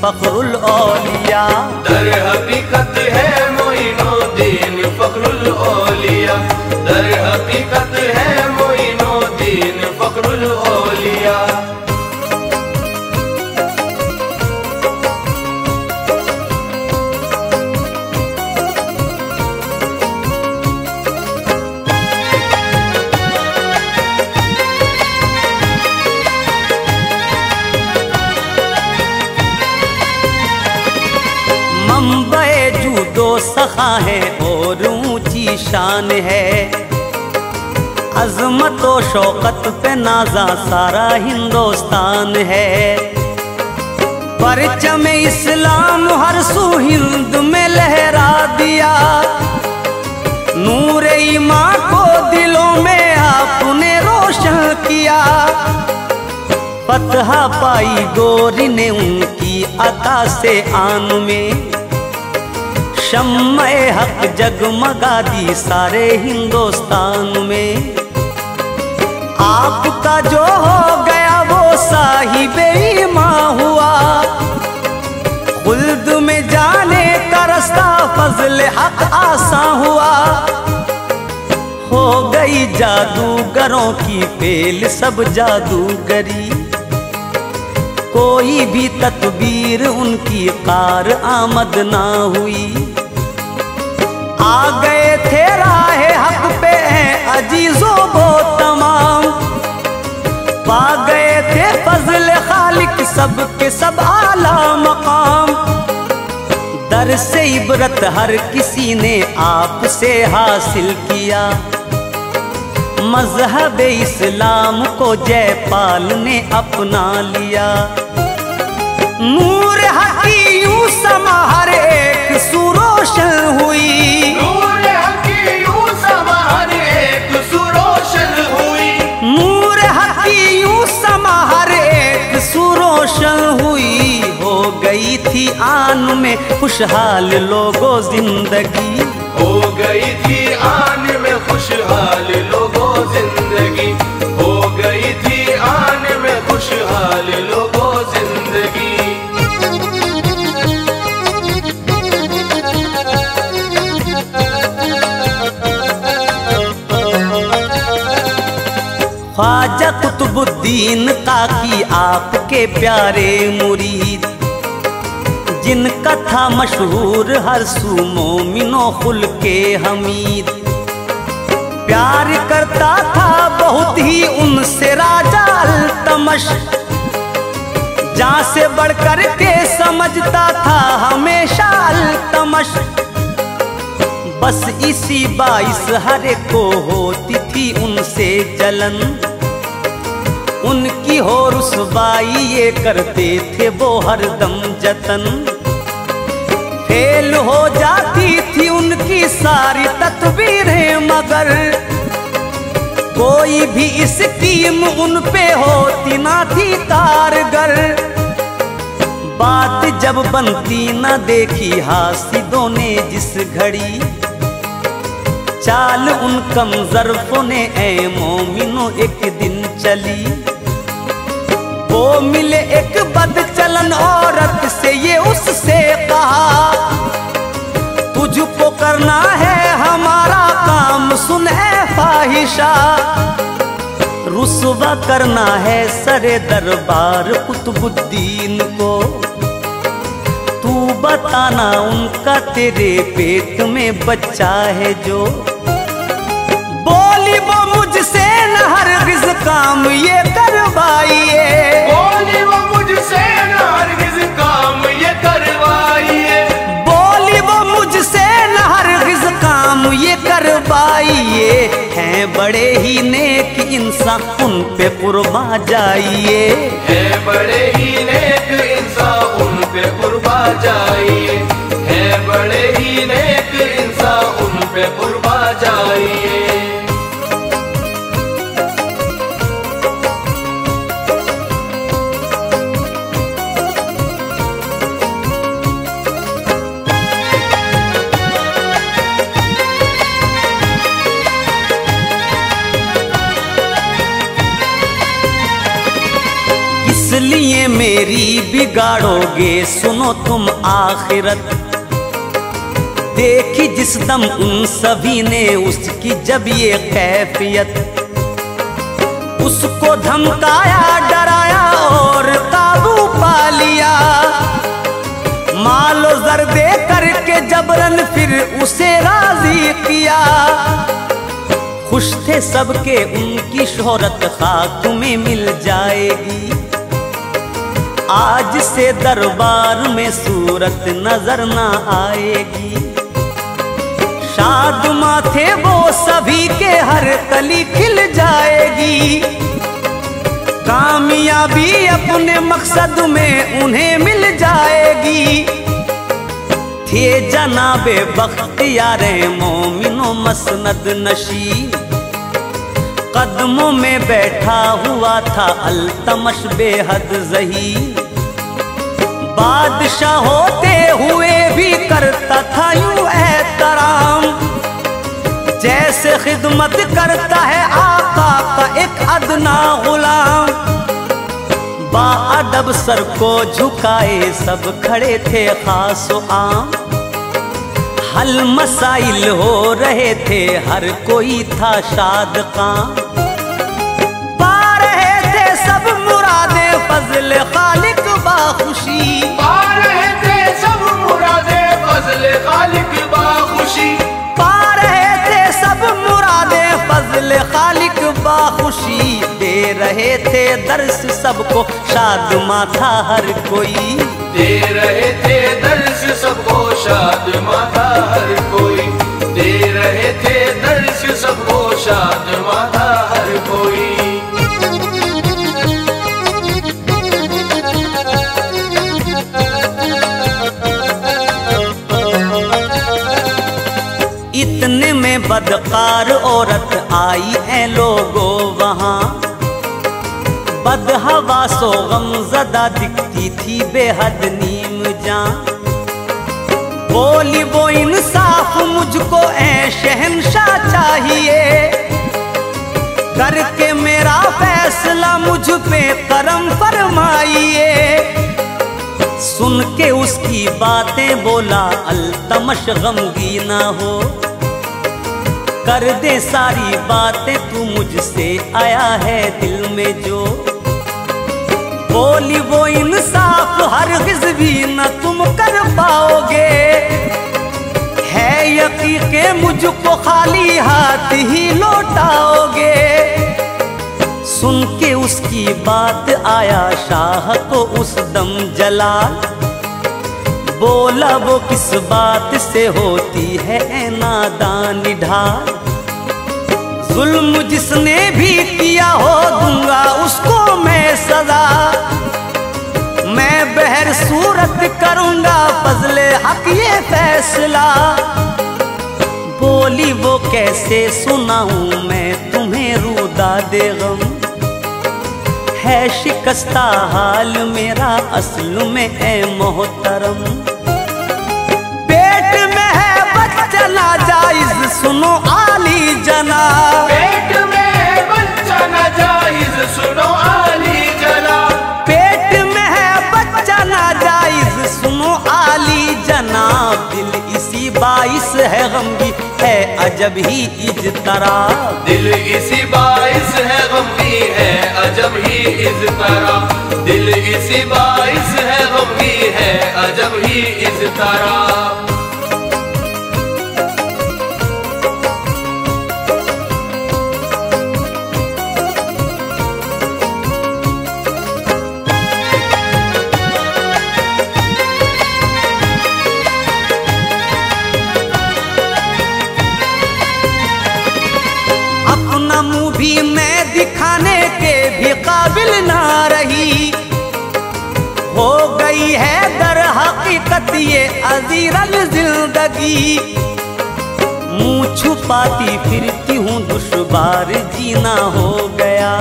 फखरुल औलिया। दर हकीकत है मोइनुद्दीन फखरुल औलिया, दर हकीकत है मोइनुद्दीन फखरुल औलिया। मंबए जूदो सखा है और ऊंची शान है, अजमत व शौकत पे नाजा सारा हिंदुस्तान है। परचम इस्लाम हर सू हिंद में लहरा दिया, नूर ईमान को दिलों में आपने रोशन किया। फतह पाई गोरी ने उनकी अता से आन में, शम्मे हक जगमगा दी सारे हिंदुस्तान में। आपका जो हो गया वो साहिबे ईमान हुआ, खुल्द में जाने का रास्ता फजल हक आसान हुआ। हो गई जादूगरों की फेल सब जादूगरी, कोई भी तकबीर उनकी कार आमद ना हुई। आ गए थे राहे हक पे अजीजों वो तमाम, पा गए थे फजल खालिक सब के सब आला मकाम। दर से इबरत हर किसी ने आपसे हासिल किया, मजहब इस्लाम को जयपाल ने अपना लिया। नूर हकी यूं समा हर एक सू रोशन हुई, नूर हकी यूं समा हर एक सू रोशन हुई, नूर हकी यूं समा हर एक सू रोशन हुई। हो गई थी आन में खुशहाल लोगों जिंदगी, हो गई थी आन में खुशहाल लोगों जिंदगी, हो गई थी आन में खुशहाल लोगों जिंदगी। ख्वाजा कुतुबुद्दीन ताकी आपके प्यारे मुरीद, जिनका था मशहूर हर सू मोमिनो खुल के हमीद। प्यार करता था बहुत ही उनसे राजा अल्तमश, जान से बढ़कर के समझता था हमेशा अल्तमश। बस इसी बाइस हर एक को होती थी उनसे जलन, उनकी हो रुसवाई ये करते थे वो हरदम जतन। फेल हो जाती थी उनकी सारी तदबीरें, मगर कोई भी स्कीम उन पे होती ना थी कारगर। बात जब बनती न देखी हासिदों ने जिस घड़ी, चाल उन कम ज़र्फ़ों ने ऐ मोमिनो एक दिन चली। वो मिले एक बदचलन औरत से ये उससे कहा, तुझको करना है हमारा काम सुन ऐ फाहिशा। रुसवा करना है सरे दरबार कुतुबुद्दीन को, तू बताना उनका तेरे पेट में बच्चा है जो। बोली वो मुझसे न हरगिज़ काम ये करवाइए, बोली वो मुझसे न हरगिज़ काम ये करवाइए, बोली वो मुझसे न हरगिज़ काम ये करवाइए। हैं बड़े ही नेक इंसान उन पे कुर्बा जाइए, है बड़े ही नेक इंसान उन पे कुर्बा जाइए, है बड़े ही नेक इंसान उन पे कुर्बा जाइए। इसलिए मेरी बिगाड़ोगे सुनो तुम आखिरत। देखी जिस दम उन सभी ने उसकी जब ये कैफियत, उसको धमकाया डराया और काबू पा लिया। मालो जर दे करके जबरन फिर उसे राजी किया। खुश थे सबके उनकी शोहरत खाक में मिल जाएगी। आज से दरबार में सूरत नजर ना आएगी। शादमा थे वो सभी के हर कली खिल जाएगी। कामयाबी अपने मकसद में उन्हें मिल जाएगी। थे जनाबे बख्तियारे मोमिनो मसनद नशी, कदमों में बैठा हुआ था अल्तमश बेहद ज़हीन। बादशाह होते हुए भी करता था यूं एहतराम, जैसे खिदमत करता है आका का एक अदना गुलाम। बाअदब सर को झुकाए सब खड़े थे खास आम। हल मसाइल हो रहे थे हर कोई था शाद काम। पा रहे थे सब मुरादे फजल खालिक बाखुशी। पा रहे थे सब मुरादे फजल खालिक बाखुशी। पा रहे थे सब मुरादे फजल खालिक बाखुशी। दे रहे थे दर्स सबको शादमा था हर कोई। दे रहे थे दर्श सबको शादमा था हर कोई। दे रहे थे दर्श सबको शादमा था हर कोई। इतने में बदकार औरत आई है लोगों वहां। बदहवासो गमज़दा दिखती थी बेहद नीम जान। बोली वो इंसाफ मुझको ऐ शहंशाह चाहिए। करके मेरा फैसला मुझ पे करम फरमाइए। सुन के उसकी बातें बोला अल्तमश गमगी ना हो। कर दे सारी बातें तू मुझसे आया है दिल में जो। बोली वो इंसाफ हरगिज़ भी न तुम कर पाओगे। है यकीन के मुझको खाली हाथ ही लौटाओगे। सुन के उसकी बात आया शाह को उस दम जलाल। बोला वो किस बात से होती है नादान ढाल। जुल्म जिसने भी किया हो दूंगा उसको मैं सजा। मैं बहर सूरत करूंगा फजले हक ये फैसला। बोली वो कैसे सुनाऊं मैं तुम्हें रूदा दे गम। है शिकस्ता हाल मेरा असल में है मोहतरम। पेट में है बच्चा नाजायज सुनो आली जनाब। पेट में है बच्चा नाजायज सुनो आली जनाब। पेट में है बच्चा नाजायज सुनो आली जनाब। दिल इसी बाइस है गमगी है अजब ही इजतराब। दिल इसी बाइस है गमगी है अजब ही इजतराब। दिल इसी बाइस है गमगी है अजब ही इजतराब। अपना मुंह भी मैं दिखाने के भी काबिल ना रही। हो गई है दर हकीकत ये अजीरल जिंदगी। मुंह छुपाती फिरती हूँ दुश्वार जीना हो गया।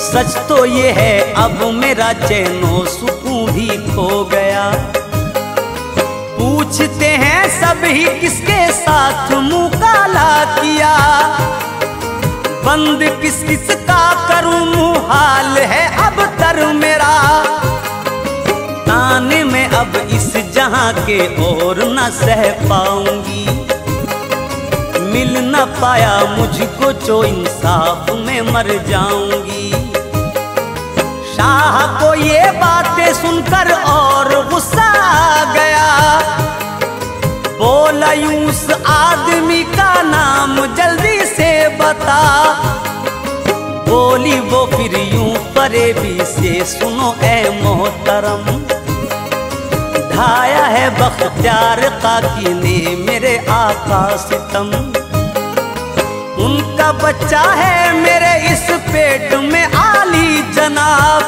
सच तो ये है अब मेरा चैनो सुकून भी खो गया। पूछते हैं सभी किसके साथ मुँह काला किया। बंद किस किस का करूं मुँह हाल है अब दर मेरा, ताने में अब इस जहां के और न सह पाऊंगी। मिल न पाया मुझको जो इंसाफ में मर जाऊंगी। शाह को ये बातें सुनकर और गुस्सा आ गया, बोला यूं उस आदमी का नाम जल्दी से बता। बोली वो फिर यूं फरेबी से, सुनो ए मोहतरम, ढाया है बख्तियार काकी ने मेरे आका सितम। उनका बच्चा है मेरे इस पेट में आली जनाब,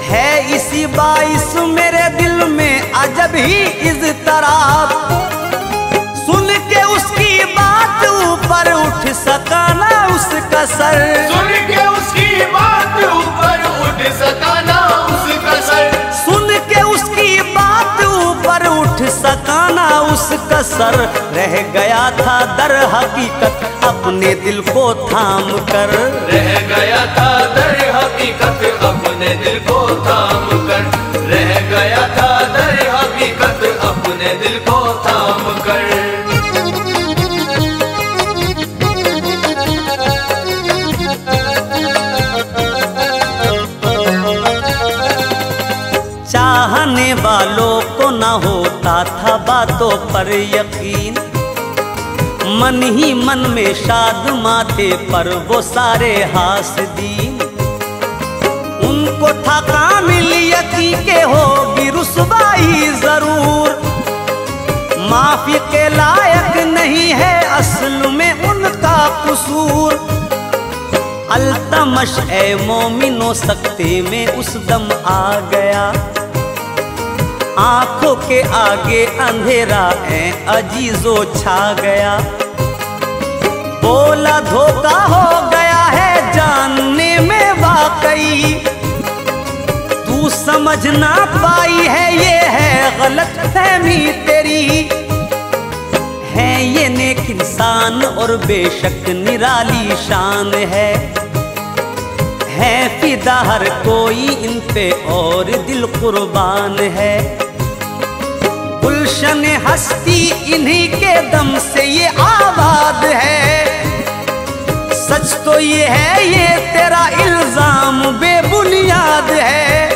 है इसी बाइस मेरे दिल में अजब ही इज़्तिराब। सुन के उसकी बात ऊपर उठ सका ना उसका सर, सुन के उसकी बात ऊपर उठ सका ना उसका सर, सुन के उसकी बात ऊपर उठ सका ना उसका सर। रह गया था दर हकीकत अपने दिल को थाम कर, रह गया था दर हकीकत अपने दिल को थाम कर, रह गया था दर हकीकत अपने दिल को थाम कर। चाहने वालों को न होता था बातों पर यकीन, मन ही मन में शाद माथे पर वो सारे हासदीन। उनको था कामिल यकीन के होगी रुसवाई जरूर, माफी के लायक नहीं है असल में उनका कसूर। अल्तमश ए मोमिनो सकते में उस दम आ गया, आंखों के आगे अंधेरा है अजीजो छा गया। बोला धोखा हो गया है जानने में वाकई, तू समझ ना पाई है ये है गलत फहमी तेरी। है ये नेक इंसान और बेशक निराली शान है फिदा हर कोई इन पे और दिल कुर्बान है। गुलशन हस्ती इन्हीं के दम से ये आबाद है, सच तो ये है ये तेरा इल्जाम बेबुनियाद है।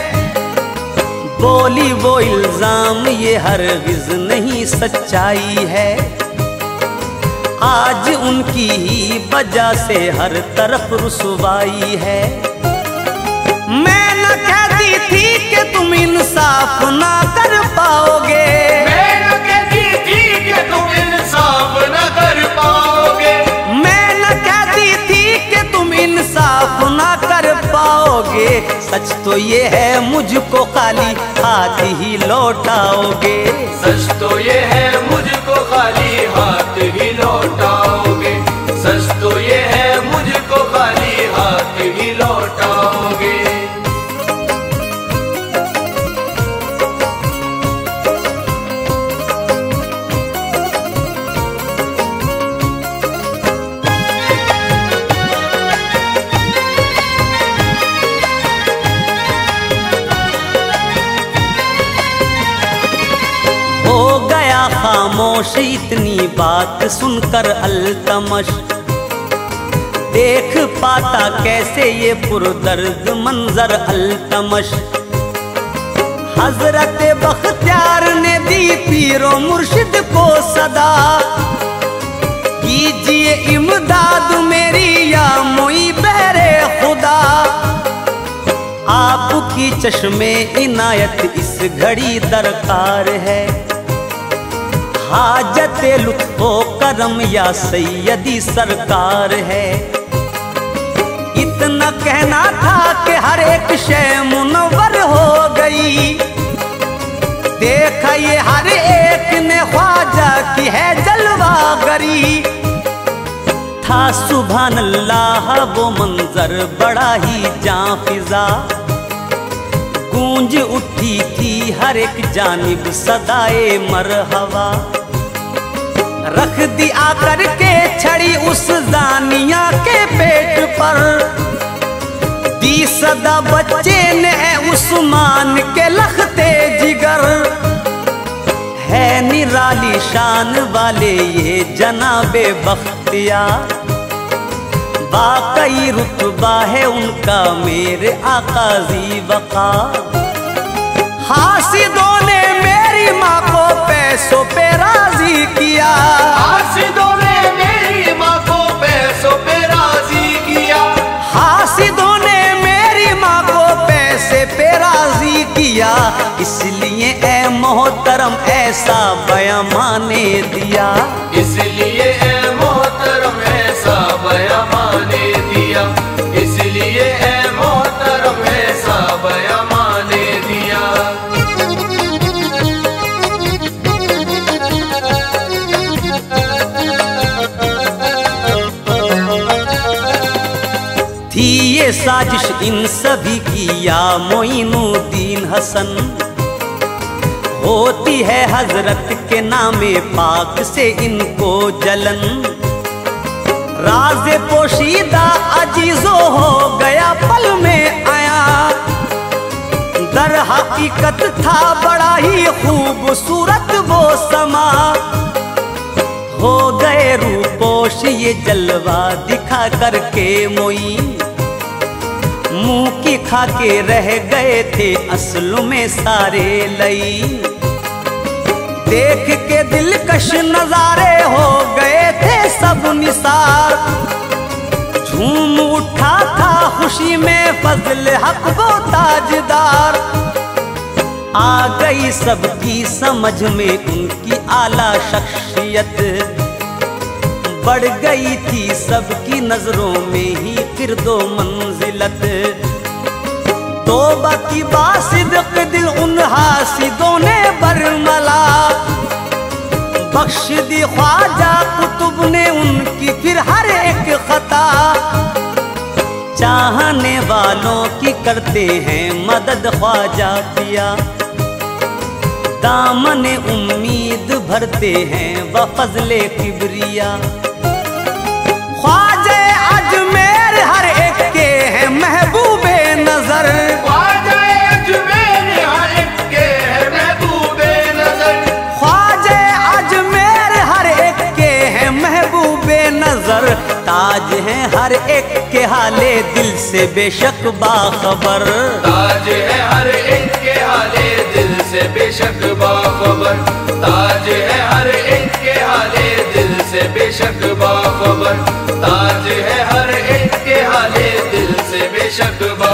बोली वो इल्जाम ये हरगिज़ नहीं सच्चाई है, आज उनकी ही वजह से हर तरफ रुसवाई है। मैं न कहती थी कि तुम इंसाफ ना कर पाओगे, मैं न कहती थी कि तुम इंसाफ न कर पाओगे, मैं न कहती थी कि तुम इंसाफ ना कर पाओगे। सच तो ये है मुझको खाली हाथ ही लौटाओगे, सच तो ये है मुझको खाली हाथ ही लौटाओगे, सच तो ये है मुझको खाली हाथ ही लौटाओगे। खामोश इतनी बात सुनकर अल्तमश, देख पाता कैसे ये पुरदर्द मंजर अल्तमश। हजरत बख्तियार ने दी पीरो मुर्शिद को सदा, कीजिए इमदाद मेरी या मोई बहरे खुदा। आपकी चश्मे इनायत इस घड़ी दरकार है, हाजत लुत्फो करम या सैयदी सरकार है। इतना कहना था कि हर एक शय मुनव्वर हो गई, देखा ये हर एक ने ख्वाजा की है जलवागरी। था सुभान अल्लाह वो मंजर बड़ा ही जाफिजा, गूंज उठी थी हर एक जानिब सदाए मरहवा। रख दी आकर के छड़ी उस जानिया के पेट पर, दी सदा बच्चे ने उस्मान के लखते जिगर, है निराली शान वाले ये जनाबे बख्तियार। वाकई रुतबा है उनका मेरे आकाजी वक़ार। हासिदों ने मेरी माँ को पैसों पे राजी किया, हासिदों ने मेरी माँ को पैसों पे राजी किया, हासिदों ने मेरी माँ को पैसे पे राजी किया। इसलिए ए मोहतरम ऐसा बयां माने दिया, इसलिए ए मोहतरम ऐसा बयां माने दिया, इसलिए ए मोहतरम ऐसा बयां माने दिया। थी ये साजिश इन सभी की या मोइनुद्दीन हसन, होती है हजरत के नामे पाक से इनको जलन। राज़े पोशीदा अजीजो हो गया पल में आया, दर हकीकत था बड़ा ही खूबसूरत वो समा। हो गए रूपोश ये जलवा दिखा करके मोइन, मुंह की खा के रह गए थे असल में सारे लई। देख के दिलकश नजारे हो गए थे सब निसार, झूम उठा था खुशी में फजल हक वो ताजदार। आ गई सबकी समझ में उनकी आला शख्सियत, बढ़ गई थी सबकी नजरों में ही फिर दो मंजिलत। तौबा की बासिदक दिल उन हासिदों ने बरमला, बख्श दी ख्वाजा कुतुब ने उनकी फिर हर एक खता। चाहने वालों की करते हैं मदद ख्वाजा किया, दामन उम्मीद भरते हैं व फजले किबरिया। ख्वाजा अजमेर हर एक के हैं महबूबे नजर, ख्वाजा अजमेर हर एक के हैं महबूबे नजर, ख्वाजा अजमेर हर एक के हैं महबूबे नजर। ताज है हर एक के हाले दिल से बेशक बाखबर, ताज है हर एक के हाले दिल से बेशक बाखबर, ताज है हर एक के हाले दिल से बेशक बाखबर, ताज है हर एक के हाले दिल से बेशक बाखबर।